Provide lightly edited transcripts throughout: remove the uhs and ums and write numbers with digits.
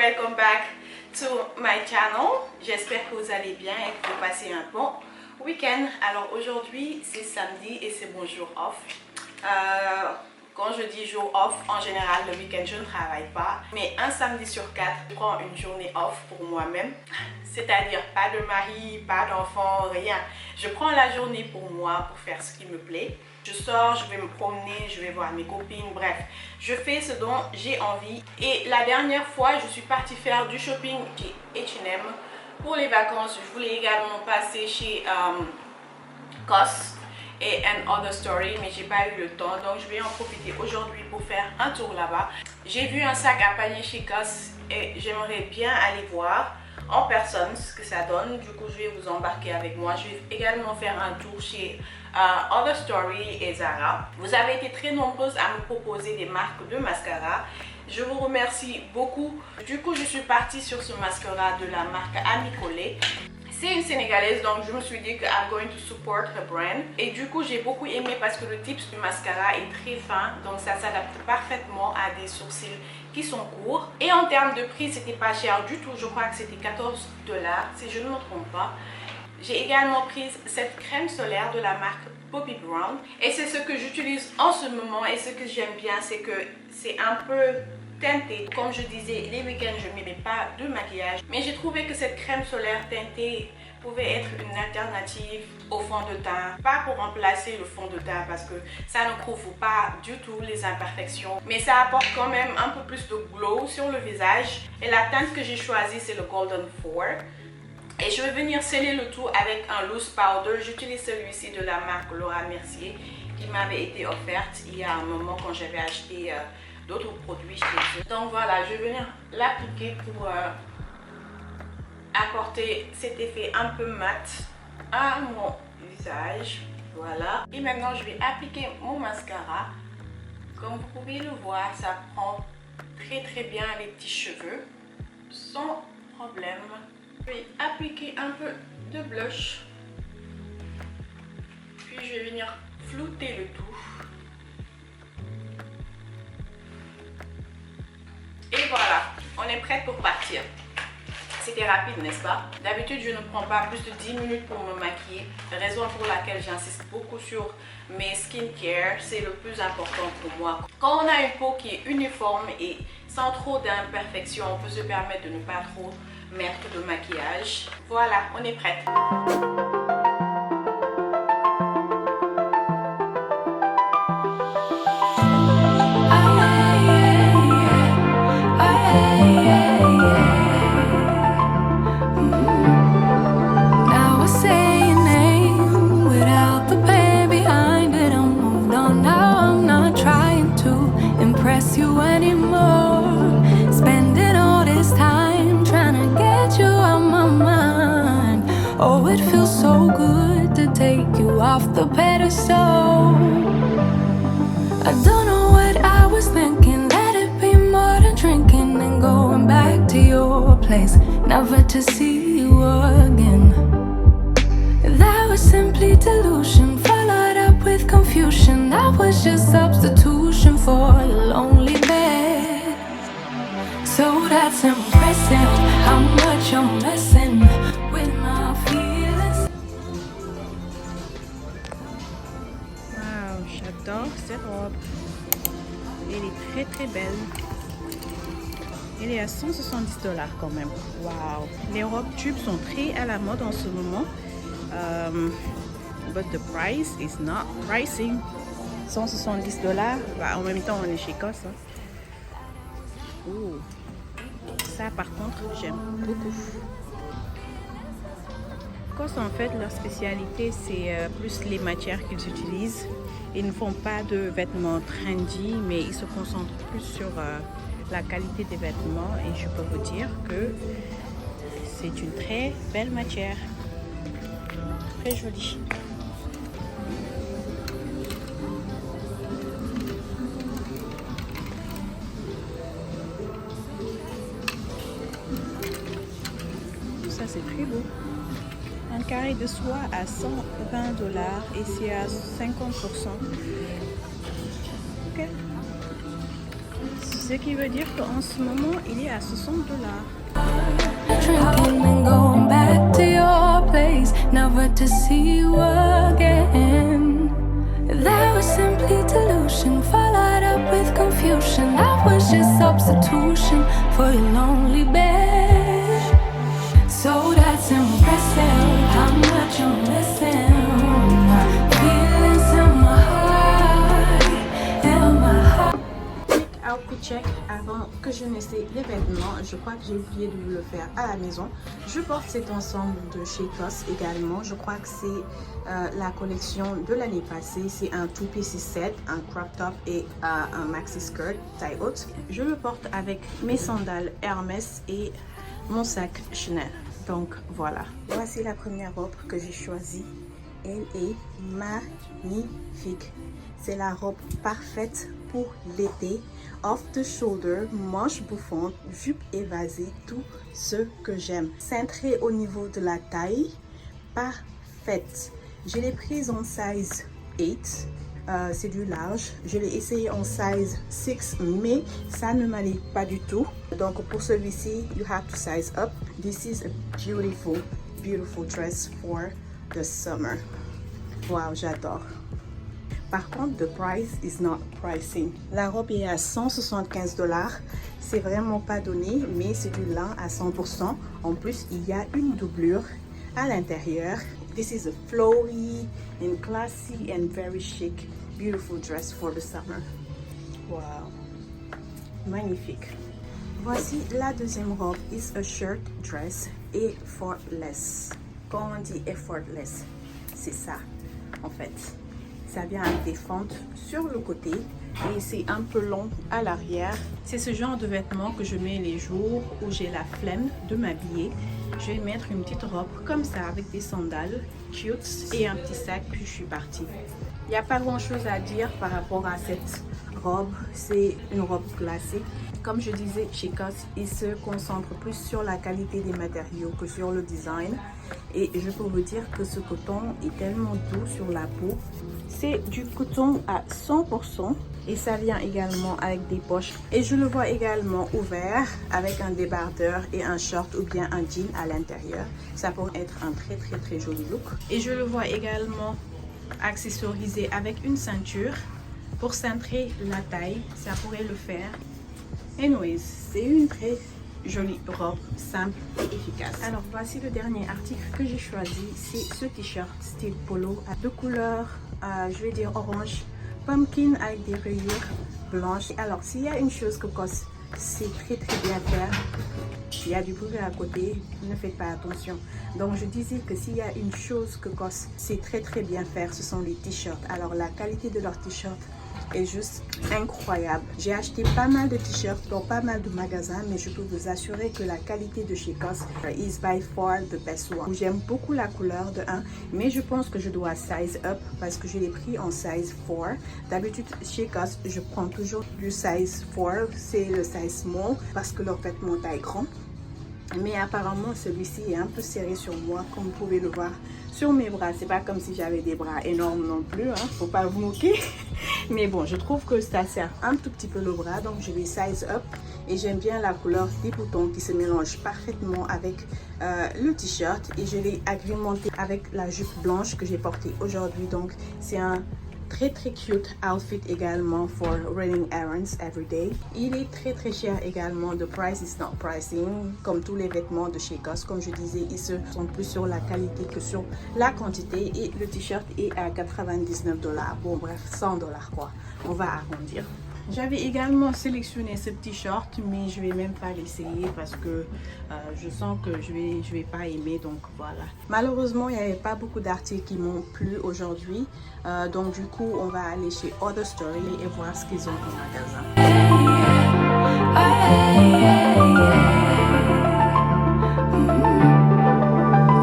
welcome back to my channel. J'espère que vous allez bien et que vous passez un bon week-end. Alors aujourd'hui c'est samedi et c'est mon jour off. Quand je dis jour off, en général le week-end je ne travaille pas, mais un samedi sur 4 je prends une journée off pour moi-même, c'est-à-dire pas de mari, pas d'enfant, rien. Je prends la journée pour moi, pour faire ce qui me plaît. Je sors, je vais me promener, je vais voir mes copines, bref, je fais ce dont j'ai envie. Et la dernière fois, je suis partie faire du shopping chez H&M pour les vacances. Je voulais également passer chez COS et An Other Story, mais j'ai pas eu le temps, donc je vais en profiter aujourd'hui pour faire un tour là-bas. J'ai vu un sac à panier chez COS et j'aimerais bien aller voir en personne ce que ça donne. Du coup je vais vous embarquer avec moi. Je vais également faire un tour chez Other Story et Zara. Vous avez été très nombreuses à me proposer des marques de mascara. Je vous remercie beaucoup. Du coup je suis partie sur ce mascara de la marque Ami Colé. C'est une sénégalaise, donc je me suis dit que I'm going to support her brand. Et du coup j'ai beaucoup aimé parce que le type du mascara est très fin, donc ça s'adapte parfaitement à des sourcils qui sont courts. Et en termes de prix, c'était pas cher du tout. Je crois que c'était 14 $, si je ne me trompe pas. J'ai également pris cette crème solaire de la marque Bobbi Brown. Et c'est ce que j'utilise en ce moment. Et ce que j'aime bien, c'est que c'est un peu teintée. Comme je disais, les week-ends je ne mets pas de maquillage, mais j'ai trouvé que cette crème solaire teintée pouvait être une alternative au fond de teint, pas pour remplacer le fond de teint parce que ça ne couvre pas du tout les imperfections, mais ça apporte quand même un peu plus de glow sur le visage. Et la teinte que j'ai choisie, c'est le Golden 4. Et je vais venir sceller le tout avec un loose powder. J'utilise celui-ci de la marque Laura Mercier qui m'avait été offerte il y a un moment quand j'avais acheté d'autres produits chez eux. Donc voilà, je vais venir l'appliquer pour apporter cet effet un peu mat à mon visage. Voilà. Et maintenant, je vais appliquer mon mascara. Comme vous pouvez le voir, ça prend très bien les petits cheveux sans problème. Je vais appliquer un peu de blush. Puis je vais venir flouter le tout. Et voilà, on est prête pour partir. C'était rapide, n'est-ce pas? D'habitude, je ne prends pas plus de 10 minutes pour me maquiller. Raison pour laquelle j'insiste beaucoup sur mes skincare. C'est le plus important pour moi. Quand on a une peau qui est uniforme et sans trop d'imperfections, on peut se permettre de ne pas trop mettre de maquillage. Voilà, on est prête. Off the pedestal. I don't know what I was thinking. Let it be more than drinking and going back to your place, never to see you again. That was simply delusion, followed up with confusion. That was just substitution for your lonely bed. So that's impressive, how much I'm messing with my feelings. J'adore cette robe. Elle est très belle. Elle est à 170 $ quand même. Waouh! Les robes tubes sont très à la mode en ce moment. But the price is not pricing. 170 $. Bah, en même temps, on est chez COS. Hein. Oh. Ça, par contre, j'aime beaucoup. COS, en fait, leur spécialité, c'est plus les matières qu'ils utilisent. Ils ne font pas de vêtements trendy, mais ils se concentrent plus sur la qualité des vêtements. Et je peux vous dire que c'est une très belle matière. Très jolie. Ça, c'est très beau. Un carré de soie à 120 $ et c'est à 50%. Ok. Ce qui veut dire qu'en ce moment, il est à 60 $. Drinking and going back to your place, never to see you again. That was simply delusion, followed up with confusion. That was just substitution for your lonely bed. So that's impressive, how much you're missing. Feelings in my heart, in my heart. Outfit check avant que je n'essaie les vêtements. Je crois que j'ai oublié de vous le faire à la maison. Je porte cet ensemble de chez COS également. Je crois que c'est la collection de l'année passée. C'est un two-piece set, un crop top et un maxi skirt taille haute. Je le porte avec mes sandales Hermès et mon sac Chanel. Donc voilà. Voici la première robe que j'ai choisie. Elle est magnifique. C'est la robe parfaite pour l'été. Off the shoulder, manche bouffante, jupe évasée, tout ce que j'aime. Cintrée au niveau de la taille, parfaite. Je l'ai prise en size 8. C'est du large. Je l'ai essayé en size 6, mais ça ne m'allait pas du tout. Donc pour celui-ci, you have to size up. This is a beautiful, beautiful dress for the summer. Wow, j'adore. Par contre, the price is not pricing. La robe est à 175 $. C'est vraiment pas donné, mais c'est du lin à 100%. En plus, il y a une doublure à l'intérieur. This is a flowy and classy and very chic, beautiful dress for the summer. Wow, magnifique. Voici la deuxième robe. It's a shirt dress effortless. Quand on dit effortless, c'est ça en fait. Ça vient avec des fentes sur le côté et c'est un peu long à l'arrière. C'est ce genre de vêtements que je mets les jours où j'ai la flemme de m'habiller. Je vais mettre une petite robe comme ça avec des sandales cute et un petit sac, puis je suis partie. Il n'y a pas grand chose à dire par rapport à cette robe. C'est une robe classique. Comme je disais, chez COS, ils se concentrent plus sur la qualité des matériaux que sur le design. Et je peux vous dire que ce coton est tellement doux sur la peau. C'est du coton à 100% et ça vient également avec des poches. Et je le vois également ouvert avec un débardeur et un short ou bien un jean à l'intérieur. Ça pourrait être un très joli look. Et je le vois également accessorisé avec une ceinture pour cintrer la taille. Ça pourrait le faire. Anyways, c'est une très jolie robe simple et efficace. Alors voici le dernier article que j'ai choisi. C'est ce t-shirt style polo à deux couleurs, je vais dire orange, pumpkin avec des rayures blanches. Alors s'il y a une chose que COS sait très bien faire, il y a du bruit à côté, ne faites pas attention. Donc je disais que s'il y a une chose que COS sait très bien faire, ce sont les t-shirts. Alors la qualité de leurs t-shirts est juste incroyable. J'ai acheté pas mal de t-shirts dans pas mal de magasins, mais je peux vous assurer que la qualité de chez COS is by far the best one. J'aime beaucoup la couleur de 1, mais je pense que je dois size up parce que je l'ai pris en size 4. D'habitude chez COS, je prends toujours du size 4, c'est le size small parce que leur vêtement taille grand. Mais apparemment celui-ci est un peu serré sur moi, comme vous pouvez le voir sur mes bras. C'est pas comme si j'avais des bras énormes non plus, hein. Faut pas vous moquer. Mais bon, je trouve que ça sert un tout petit peu le bras, donc je vais size up. Et j'aime bien la couleur des boutons qui se mélangent parfaitement avec le t-shirt. Et je l'ai agrémenté avec la jupe blanche que j'ai portée aujourd'hui. Donc c'est un très cute outfit également for running errands every day. Il est très cher également. The price is not pricing. Comme tous les vêtements de chez COS, comme je disais, ils se sont plus sur la qualité que sur la quantité. Et le t-shirt est à 99 $. Bon bref, 100 $ quoi. On va arrondir. J'avais également sélectionné ce petit short, mais je vais même pas l'essayer parce que je sens que je vais pas aimer, donc voilà. Malheureusement, il n'y avait pas beaucoup d'articles qui m'ont plu aujourd'hui, donc du coup, on va aller chez Other Story et voir ce qu'ils ont au magasin.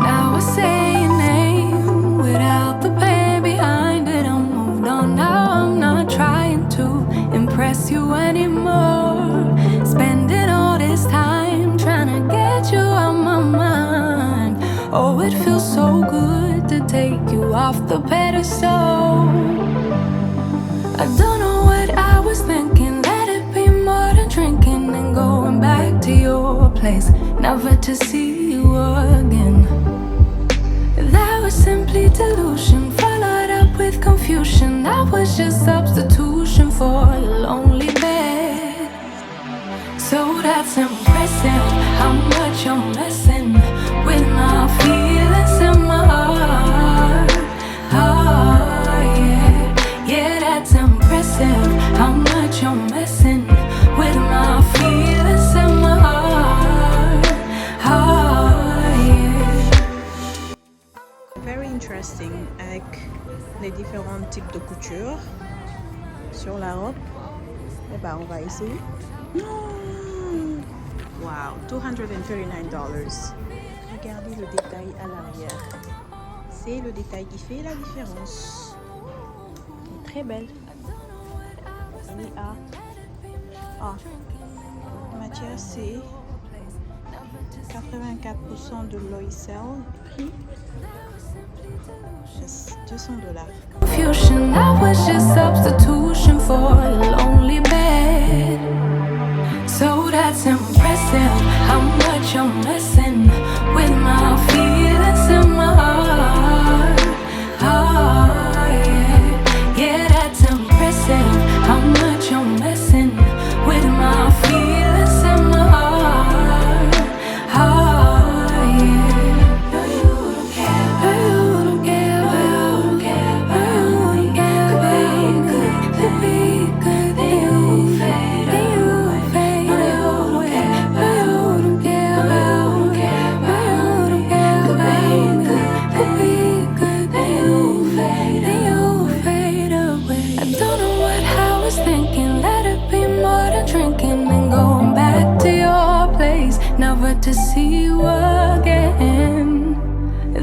Now I say your name without the pain behind it. I'm moved on now. I'm not trying to impress you anymore. Spending all this time trying to get you out my mind. Oh, it feels so good to take you off the pedestal. I don't know what I was thinking. Let it be more place, never to see you again. That was simply delusion, followed up with confusion. That was just substitution for a lonely bed. So that's impressive, how much you're messing with my feelings in my heart. Oh yeah, yeah, that's impressive, how much you're messing with my feelings in my heart. Oh yeah. Very interesting avec les différents types de couture sur la robe. Et bah on va essayer. Wow, $239. Regardez le détail à l'arrière. C'est le détail qui fait la différence. Elle est très belle. La matière c'est 84% de Loisel. Prix $200. Confusion, that was just substitution for a lonely bed. So that's impressive, how much you're messing with my feelings in my heart. Oh yeah, yeah, that's impressive, how much you're messing with my feelings in my heart. Oh yeah. No, you don't care, no, you don't care, no, you don't care, no, you don't care. Could be good, then you fade, then you fade. No, you don't care, no, you don't care, no, you don't care, no, you don't care. Could be good, then you fade, then you fade away. I don't know what I was thinking. Let it be more than drinking and going back to your place, never to see you again.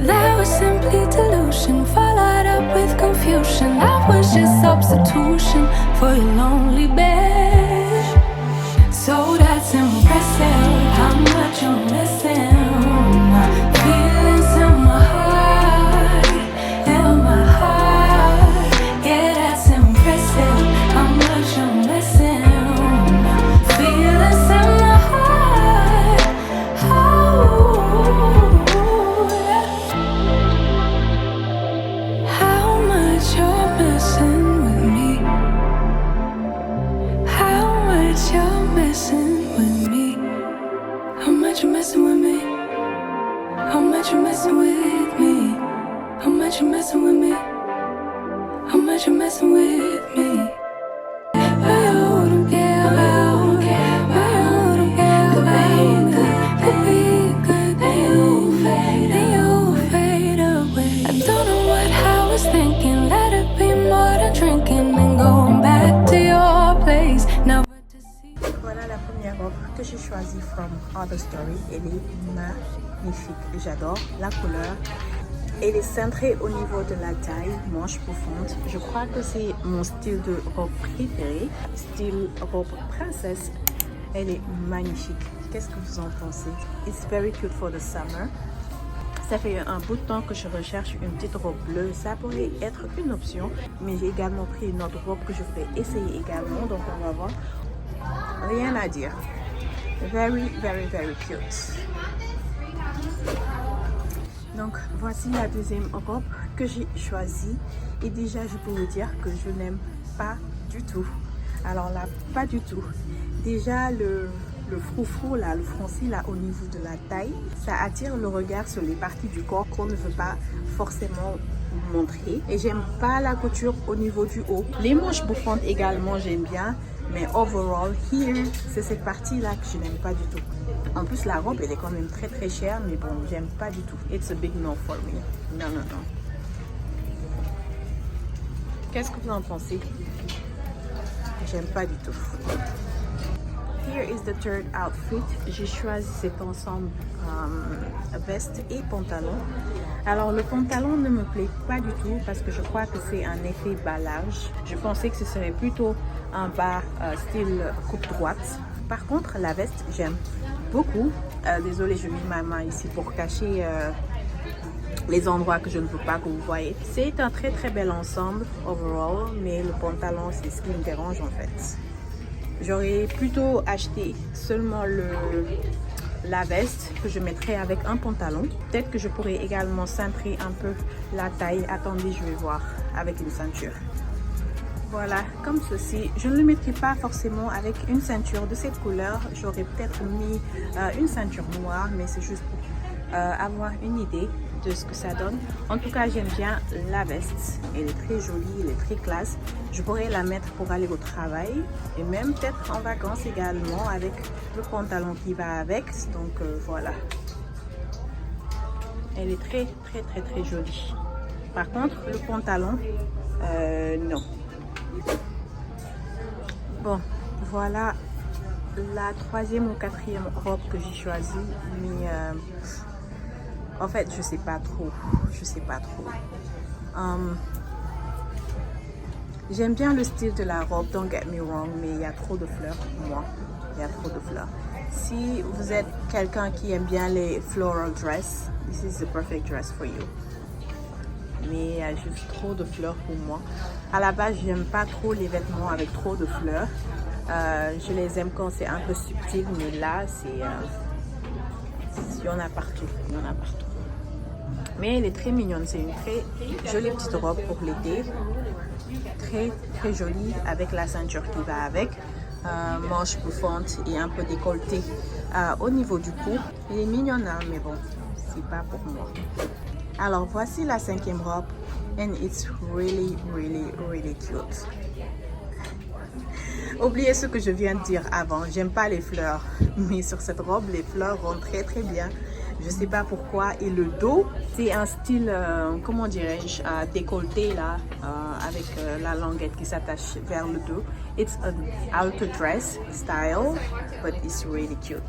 That was simply delusion, followed up with confusion. That was just substitution for your lonely bed. So that's impressive, how much you're missing. Feelings in my heart, in my heart. Yeah, that's impressive, how much you're missing. Feelings in my heart. Oh, yeah. How much you're messing with me. How much you're messing with me. How much you're messing with me. How much you're messing with me. How much you're messing with me. How much you're messing with me. I don't care, I don't care, I don't care. Could be good, then you fade away. I don't know what I was thinking. Let it be more than drinking and going back to your place. Never to see. Voilà la première robe que j'ai choisie from Other Story. Elle est magnifique. J'adore la couleur. Elle est cintrée au niveau de la taille, manche profonde. Je crois que c'est mon style de robe préféré. Style robe princesse. Elle est magnifique. Qu'est-ce que vous en pensez? It's very cute for the summer. Ça fait un bout de temps que je recherche une petite robe bleue. Ça pourrait être une option, mais j'ai également pris une autre robe que je ferai essayer également. Donc on va voir. Rien à dire. Very, very, very cute. Donc voici la deuxième robe que j'ai choisie. Et déjà je peux vous dire que je n'aime pas du tout. Alors là, pas du tout. Déjà le froufrou là, le froncil là au niveau de la taille, ça attire le regard sur les parties du corps qu'on ne veut pas forcément montrer. Et j'aime pas la couture au niveau du haut. Les manches bouffantes également j'aime bien, mais overall here, c'est cette partie là que je n'aime pas du tout. En plus la robe elle est quand même très très chère, mais bon, j'aime pas du tout. It's a big no for me. Non, non, non. Qu'est-ce que vous en pensez? J'aime pas du tout. Here is the third outfit. J'ai choisi cet ensemble veste et pantalon. Alors le pantalon ne me plaît pas du tout parce que je crois que c'est un effet bas large. Je pensais que ce serait plutôt un bas style coupe droite. Par contre la veste j'aime beaucoup. Désolée, je mets ma main ici pour cacher les endroits que je ne veux pas que vous voyez. C'est un très très bel ensemble overall, mais le pantalon c'est ce qui me dérange en fait. J'aurais plutôt acheté seulement la veste que je mettrai avec un pantalon. Peut-être que je pourrais également cintrer un peu la taille. Attendez, je vais voir avec une ceinture. Voilà, comme ceci. Je ne le mettrai pas forcément avec une ceinture de cette couleur. J'aurais peut-être mis une ceinture noire, mais c'est juste pour avoir une idée de ce que ça donne. En tout cas, j'aime bien la veste. Elle est très jolie, elle est très classe. Je pourrais la mettre pour aller au travail et même peut-être en vacances également avec le pantalon qui va avec. Donc voilà. Elle est très jolie. Par contre, le pantalon, non. Bon, voilà la troisième ou quatrième robe que j'ai choisie. Mais en fait, je sais pas trop. J'aime bien le style de la robe, don't get me wrong, mais il y a trop de fleurs pour moi. Il y a trop de fleurs. Si vous êtes quelqu'un qui aime bien les floral dress, this is the perfect dress for you. Mais il y a juste trop de fleurs pour moi. À la base, j'aime pas trop les vêtements avec trop de fleurs. Je les aime quand c'est un peu subtil, mais là, il y en a partout. Mais elle est très mignonne. C'est une très jolie petite robe pour l'été. Très jolie avec la ceinture qui va avec. Manche bouffante et un peu décolleté au niveau du cou. Elle est mignonne, hein, mais bon, c'est pas pour moi. Alors voici la cinquième robe and it's really cute. Oubliez ce que je viens de dire avant, j'aime pas les fleurs, mais sur cette robe les fleurs vont très bien. Je sais pas pourquoi. Et le dos, c'est un style, comment dirais-je, décolleté là, avec la languette qui s'attache vers le dos. It's an outer dress style, but it's really cute.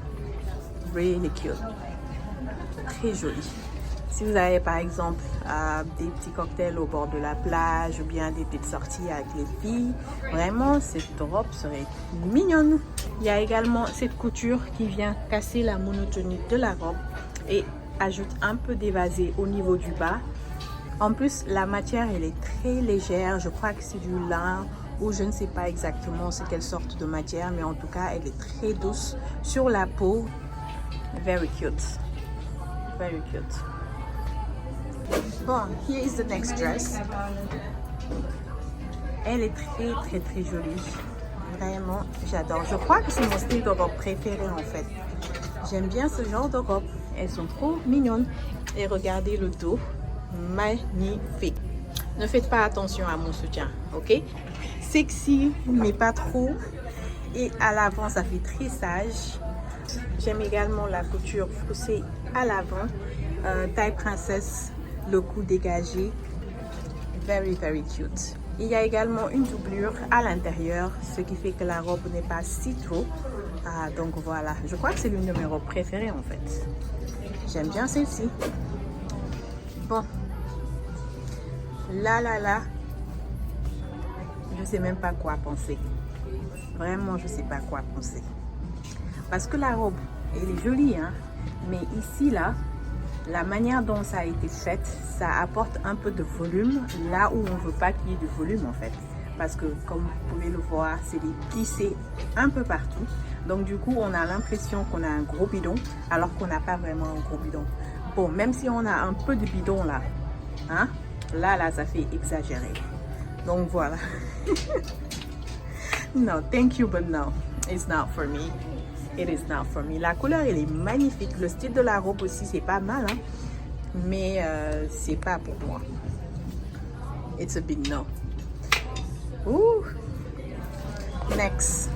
Très joli. Si vous avez par exemple des petits cocktails au bord de la plage ou bien des petites sorties avec les filles, vraiment cette robe serait mignonne. Il y a également cette couture qui vient casser la monotonie de la robe et ajoute un peu d'évasé au niveau du bas. En plus, la matière elle est très légère, je crois que c'est du lin ou je ne sais pas exactement c'est quelle sorte de matière, mais en tout cas elle est très douce sur la peau. Very cute. Bon, here is the next dress. Elle est très jolie. Vraiment, j'adore. Je crois que c'est mon style de robe préféré en fait. J'aime bien ce genre de robe. Elles sont trop mignonnes. Et regardez le dos. Magnifique. Ne faites pas attention à mon soutien, ok? Sexy, mais pas trop. Et à l'avant, ça fait très sage. J'aime également la couture froussée à l'avant. Taille princesse. Le cou dégagé, very cute. Il y a également une doublure à l'intérieur, ce qui fait que la robe n'est pas si trop. Donc voilà, je crois que c'est l'une de mes robes préférées en fait. J'aime bien celle-ci. Bon, là, je sais même pas quoi penser. Vraiment, je sais pas quoi penser. Parce que la robe, elle est jolie, hein, mais ici là, la manière dont ça a été fait, ça apporte un peu de volume là où on ne veut pas qu'il y ait de volume en fait. Parce que comme vous pouvez le voir, c'est des plissés un peu partout. Donc du coup, on a l'impression qu'on a un gros bidon alors qu'on n'a pas vraiment un gros bidon. Bon, même si on a un peu de bidon là, hein, là, ça fait exagérer. Donc voilà. No, thank you, but no, it's not for me. It is not for me. La couleur, elle est magnifique. Le style de la robe aussi, c'est pas mal, hein? Mais c'est pas pour moi. It's a big no. Ouh. Next.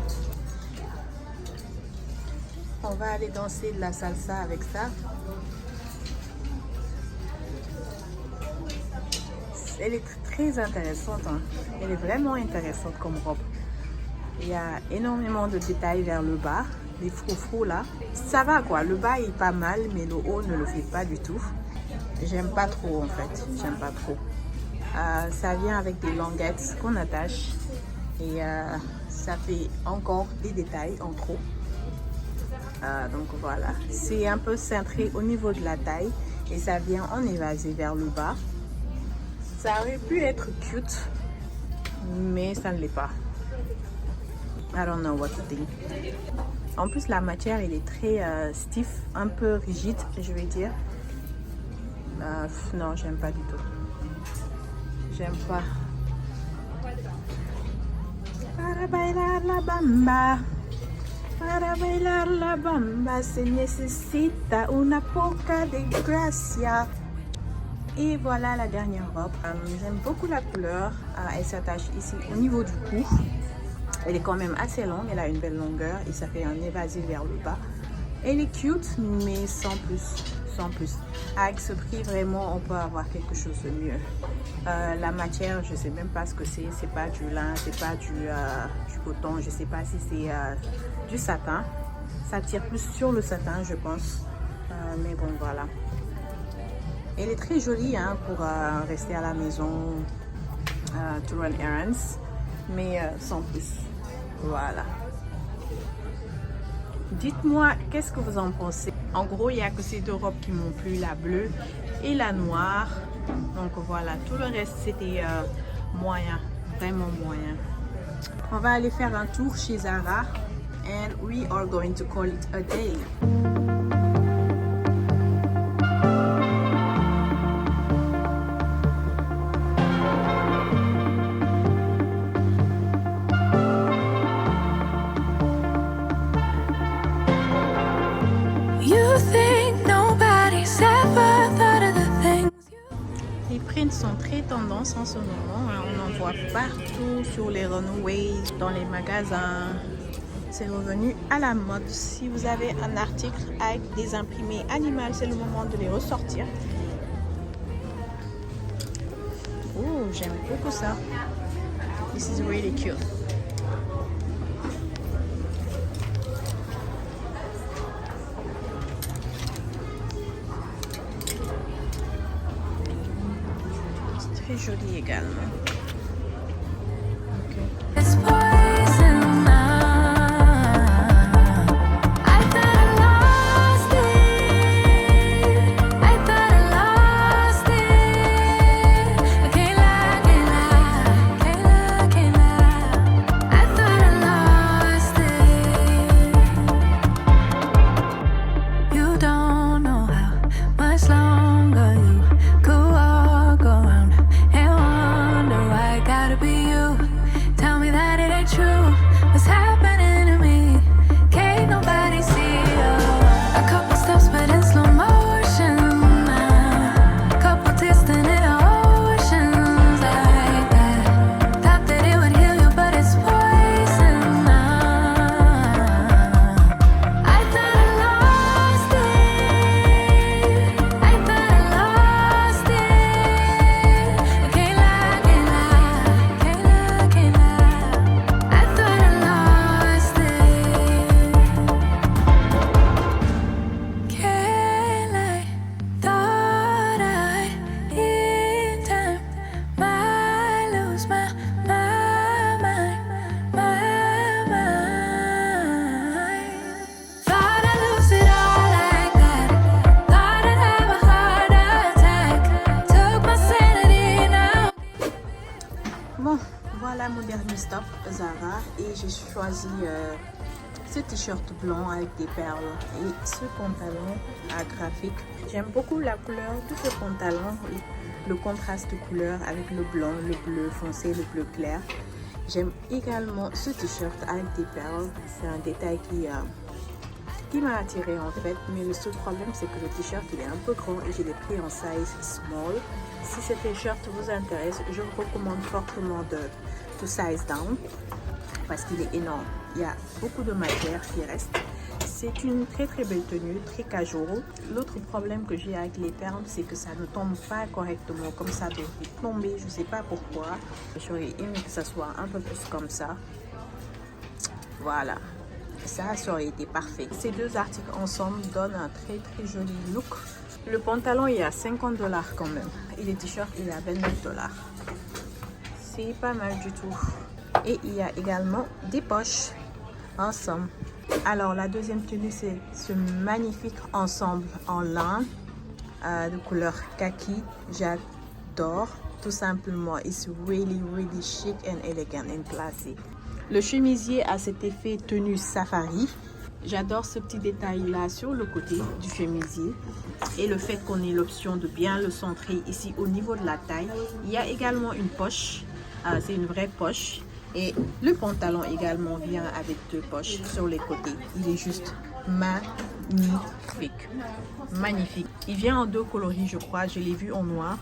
On va aller danser de la salsa avec ça. Elle est très intéressante, hein? Elle est vraiment intéressante comme robe. Il y a énormément de détails vers le bas. Les froufrous là, ça va quoi, le bas est pas mal mais le haut ne le fait pas du tout. J'aime pas trop en fait, j'aime pas trop. Ça vient avec des languettes qu'on attache et ça fait encore des détails en trop. Donc voilà, c'est un peu cintré au niveau de la taille et ça vient en évasé vers le bas. Ça aurait pu être cute mais ça ne l'est pas. I don't know what to think. En plus, la matière, elle est très stiff, un peu rigide, je vais dire. Non, j'aime pas du tout. J'aime pas. Para bailar la bamba. Para bailar la bamba se necesita una poca de gracia. Et voilà la dernière robe. J'aime beaucoup la couleur. Elle s'attache ici au niveau du cou. Elle est quand même assez longue. Elle a une belle longueur et ça fait un évasé vers le bas. Elle est cute, mais sans plus. Sans plus. Avec ce prix, vraiment, on peut avoir quelque chose de mieux. La matière, je sais même pas ce que c'est. C'est pas du lin, c'est pas du coton. Je sais pas si c'est du satin. Ça tire plus sur le satin, je pense. Mais bon, voilà. Elle est très jolie hein, pour rester à la maison, to run errands, mais sans plus. Voilà. Dites-moi, qu'est-ce que vous en pensez? En gros, il n'y a que ces deux robes qui m'ont plu, la bleue et la noire. Donc voilà, tout le reste c'était moyen, vraiment moyen. On va aller faire un tour chez Zara and we are going to call it a day. Les prints sont très tendance en ce moment, hein. On en voit partout sur les runways, dans les magasins. C'est revenu à la mode. Si vous avez un article avec des imprimés animaux, c'est le moment de les ressortir. Oh, j'aime beaucoup ça. This is really cute. Très joli également. Bon, voilà mon dernier stop Zara et j'ai choisi ce t-shirt blanc avec des perles et ce pantalon à graphique. J'aime beaucoup la couleur de ce pantalon, le contraste de couleur avec le blanc, le bleu foncé, le bleu clair. J'aime également ce t-shirt avec des perles. C'est un détail qui m'a attiré en fait, mais le seul problème c'est que le t-shirt il est un peu grand et je l'ai pris en size small. Si ce t-shirt vous intéresse, je vous recommande fortement de size down parce qu'il est énorme. Il y a beaucoup de matière qui reste. C'est une très très belle tenue, très casual. L'autre problème que j'ai avec les perles, c'est que ça ne tombe pas correctement comme ça devrait tomber. Je ne sais pas pourquoi. J'aurais aimé que ça soit un peu plus comme ça. Voilà. Ça aurait été parfait. Ces deux articles ensemble donnent un très très joli look. Le pantalon il est à 50$ quand même. Et les t-shirts il est à 29$. C'est pas mal du tout. Et il y a également des poches ensemble. Alors la deuxième tenue c'est ce magnifique ensemble en lin de couleur kaki. J'adore tout simplement. It's really really chic and elegant and classy. Le chemisier a cet effet tenue safari. J'adore ce petit détail là sur le côté du chemisier et le fait qu'on ait l'option de bien le centrer ici au niveau de la taille. Il y a également une poche, c'est une vraie poche, et le pantalon également vient avec 2 poches sur les côtés. Il est juste magnifique, magnifique. Il vient en 2 coloris, je crois. Je l'ai vu en noir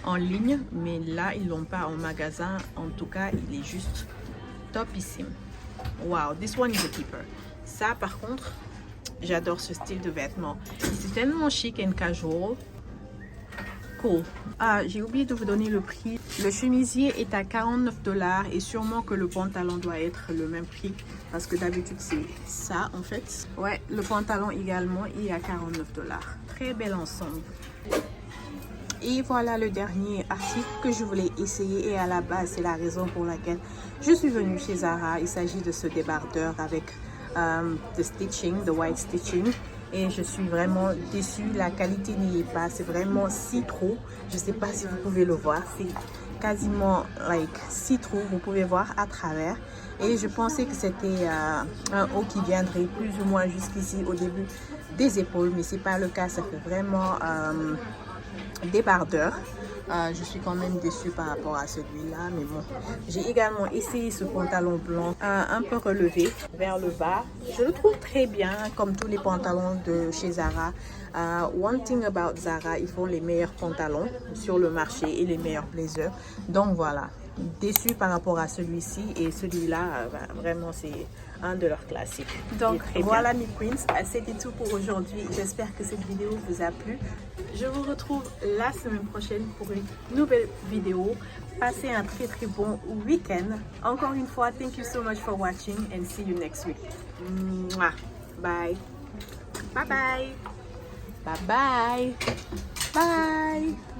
en ligne, mais là ils l'ont pas en magasin. En tout cas, il est juste topissime. Wow, this one is a keeper. Ça, par contre, j'adore ce style de vêtements. C'est tellement chic and casual. Cool. Ah, j'ai oublié de vous donner le prix. Le chemisier est à 49 $ et sûrement que le pantalon doit être le même prix parce que d'habitude c'est ça en fait. Ouais, le pantalon également est à 49 $. Très bel ensemble. Et voilà le dernier article que je voulais essayer et à la base c'est la raison pour laquelle je suis venue chez Zara. Il s'agit de ce débardeur avec the stitching, the white stitching, et je suis vraiment déçue. La qualité n'y est pas, c'est vraiment see-through. Je sais pas si vous pouvez le voir, c'est quasiment like see-through, vous pouvez voir à travers, et je pensais que c'était un haut qui viendrait plus ou moins jusqu'ici au début des épaules, mais c'est pas le cas. Ça fait vraiment débardeur. Je suis quand même déçue par rapport à celui-là, mais bon. J'ai également essayé ce pantalon blanc un peu relevé vers le bas. Je le trouve très bien, comme tous les pantalons de chez Zara. One thing about Zara, ils font les meilleurs pantalons sur le marché et les meilleurs blazers. Donc voilà, déçue par rapport à celui-ci, et celui-là, vraiment c'est un de leurs classiques. Donc voilà mes queens, c'était tout pour aujourd'hui. J'espère que cette vidéo vous a plu. Je vous retrouve la semaine prochaine pour une nouvelle vidéo. Passez un très bon week-end. Encore une fois, thank you so much for watching and see you next week. Bye. Bye bye. Bye bye. Bye.